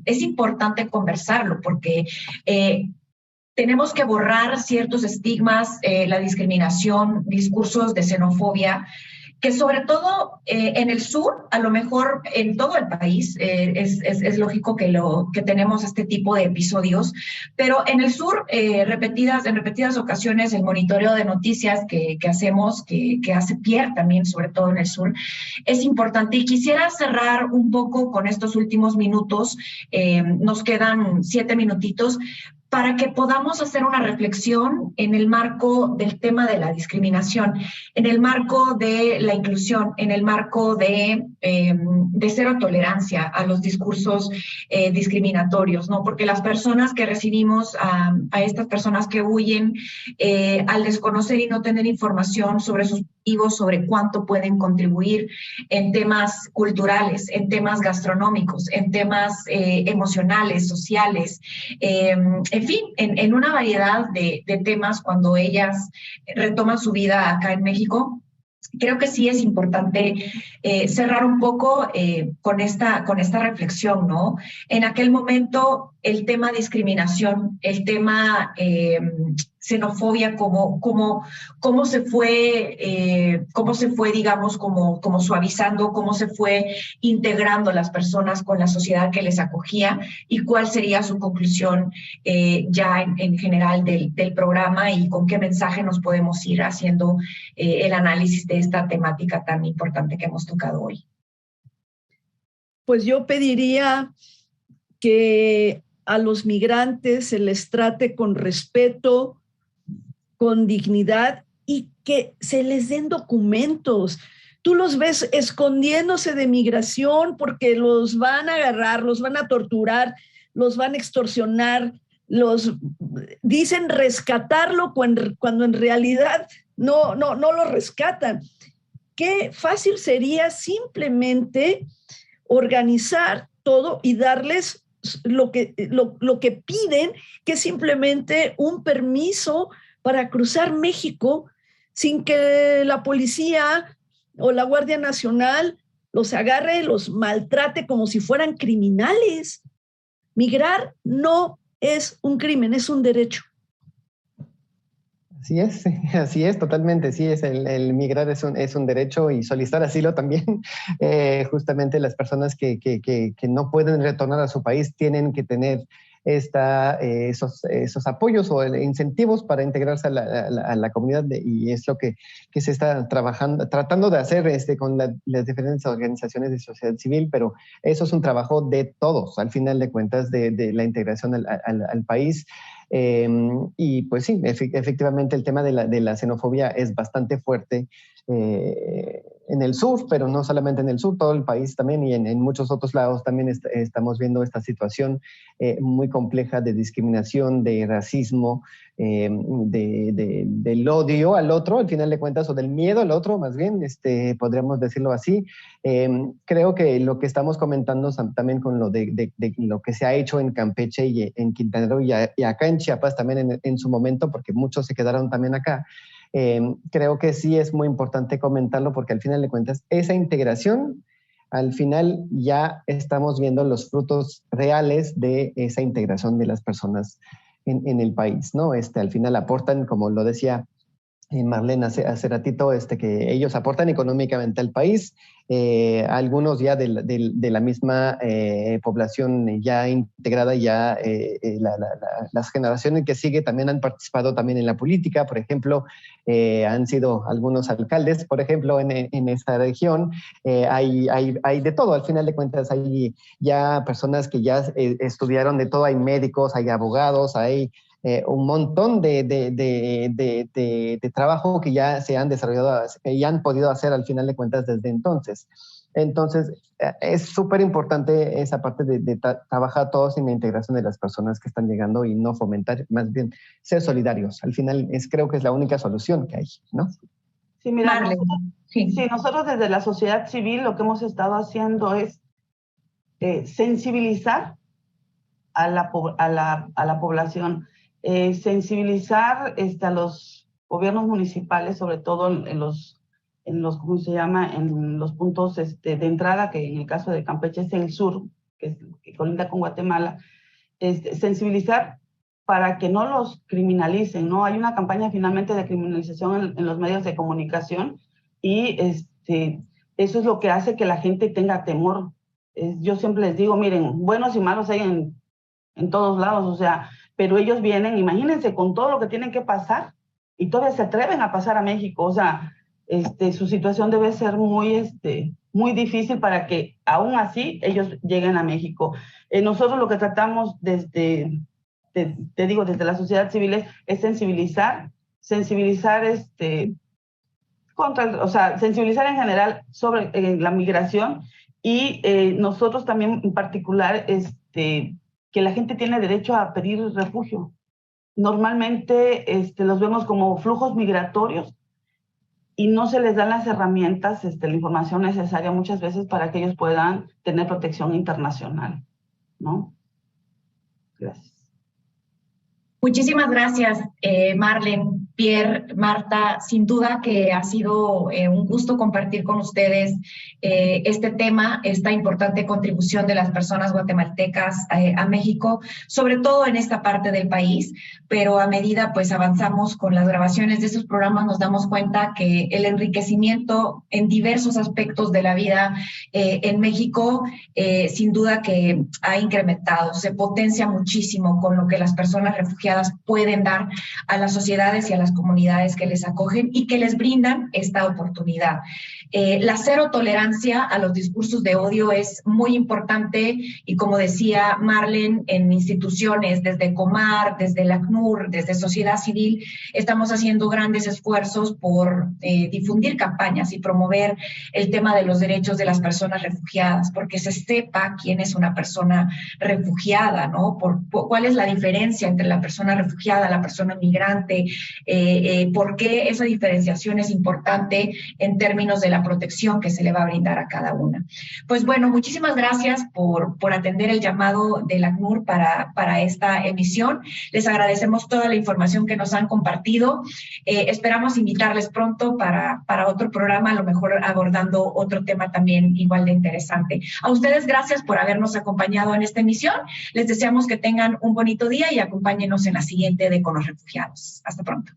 es importante conversarlo, porque tenemos que borrar ciertos estigmas, la discriminación, discursos de xenofobia, que sobre todo en el sur, a lo mejor en todo el país, es lógico que tenemos este tipo de episodios, pero en el sur, en repetidas ocasiones, el monitoreo de noticias que hacemos, que hace Pierre también, sobre todo en el sur, es importante. Y quisiera cerrar un poco con estos últimos minutos, nos quedan 7 minutitos, para que podamos hacer una reflexión en el marco del tema de la discriminación, en el marco de la inclusión, en el marco de cero tolerancia a los discursos discriminatorios, ¿no? Porque las personas que recibimos a estas personas que huyen, al desconocer y no tener información sobre sus motivos, sobre cuánto pueden contribuir en temas culturales, en temas gastronómicos, en temas emocionales, sociales, en fin, en una variedad de temas, cuando ellas retoman su vida acá en México, creo que sí es importante cerrar un poco con esta reflexión, ¿no? En aquel momento, el tema discriminación, el tema xenofobia, cómo se fue, digamos, como suavizando, cómo se fue integrando las personas con la sociedad que les acogía y cuál sería su conclusión ya en general del programa y con qué mensaje nos podemos ir haciendo el análisis de esta temática tan importante que hemos tocado hoy. Pues yo pediría que a los migrantes se les trate con respeto, con dignidad y que se les den documentos. Tú los ves escondiéndose de migración porque los van a agarrar, los van a torturar, los van a extorsionar, los dicen rescatarlo cuando en realidad no lo rescatan. Qué fácil sería simplemente organizar todo y darles lo que piden, que es simplemente un permiso para cruzar México sin que la policía o la Guardia Nacional los agarre, los maltrate como si fueran criminales. Migrar no es un crimen, es un derecho. Así es, totalmente, sí, el migrar es un derecho y solicitar asilo también. Justamente las personas que no pueden retornar a su país tienen que tener esos apoyos o incentivos para integrarse a la comunidad y es lo que se está tratando de hacer con las diferentes organizaciones de sociedad civil, pero eso es un trabajo de todos, al final de cuentas, de la integración al país. Y pues sí, efectivamente el tema de la xenofobia es bastante fuerte en el sur, pero no solamente en el sur, todo el país también y en muchos otros lados también estamos viendo esta situación muy compleja de discriminación, de racismo, del odio al otro, al final de cuentas, o del miedo al otro, más bien, podríamos decirlo así. Creo que lo que estamos comentando también con lo de lo que se ha hecho en Campeche y en Quintana Roo y acá en Chiapas también en su momento, porque muchos se quedaron también acá, creo que sí es muy importante comentarlo porque al final de cuentas esa integración, al final ya estamos viendo los frutos reales de esa integración de las personas en el país, ¿no? Al final aportan, como lo decía Marlene hace ratito, que ellos aportan económicamente al país, algunos ya de la misma población ya integrada, ya las generaciones que sigue también han participado también en la política, por ejemplo, han sido algunos alcaldes, por ejemplo, en esta región, hay de todo, al final de cuentas hay ya personas que ya estudiaron de todo, hay médicos, hay abogados, hay un montón de trabajo que ya se han desarrollado y han podido hacer al final de cuentas desde entonces. Entonces, es súper importante esa parte de trabajar todos en la integración de las personas que están llegando y no fomentar, más bien ser solidarios. Al final creo que es la única solución que hay, ¿no? Sí, mira, nosotros desde la sociedad civil lo que hemos estado haciendo es sensibilizar a la población. Sensibilizar a los gobiernos municipales, sobre todo en los ¿cómo se llama? En los puntos de entrada, que en el caso de Campeche es el sur, que colinda con Guatemala, sensibilizar para que no los criminalicen, ¿no? Hay una campaña finalmente de criminalización en los medios de comunicación y eso es lo que hace que la gente tenga temor. Yo siempre les digo, miren, buenos y malos hay en todos lados, o sea, pero ellos vienen, imagínense, con todo lo que tienen que pasar y todavía se atreven a pasar a México. O sea, su situación debe ser muy difícil para que aún así ellos lleguen a México. Nosotros lo que tratamos desde la sociedad civil es sensibilizar sensibilizar en general sobre la migración y nosotros también en particular que la gente tiene derecho a pedir refugio. Normalmente los vemos como flujos migratorios y no se les dan las herramientas, la información necesaria muchas veces para que ellos puedan tener protección internacional, ¿no? Gracias. Muchísimas gracias, Marlene. Pierre, Marta, sin duda que ha sido un gusto compartir con ustedes este tema, esta importante contribución de las personas guatemaltecas a México, sobre todo en esta parte del país, pero a medida pues avanzamos con las grabaciones de estos programas nos damos cuenta que el enriquecimiento en diversos aspectos de la vida en México sin duda que ha incrementado, se potencia muchísimo con lo que las personas refugiadas pueden dar a las sociedades y a las comunidades que les acogen y que les brindan esta oportunidad. La cero tolerancia a los discursos de odio es muy importante y como decía Marlene, en instituciones, desde Comar, desde el ACNUR, desde sociedad civil, estamos haciendo grandes esfuerzos por difundir campañas y promover el tema de los derechos de las personas refugiadas, porque se sepa quién es una persona refugiada, ¿no? ¿Cuál es la diferencia entre la persona refugiada, la persona migrante? ¿Por qué esa diferenciación es importante en términos de la protección que se le va a brindar a cada una? Pues bueno, muchísimas gracias por atender el llamado del ACNUR para esta emisión. Les agradecemos toda la información que nos han compartido. Esperamos invitarles pronto para otro programa, a lo mejor abordando otro tema también igual de interesante. A ustedes, gracias por habernos acompañado en esta emisión. Les deseamos que tengan un bonito día y acompáñenos en la siguiente de Con los Refugiados. Hasta pronto.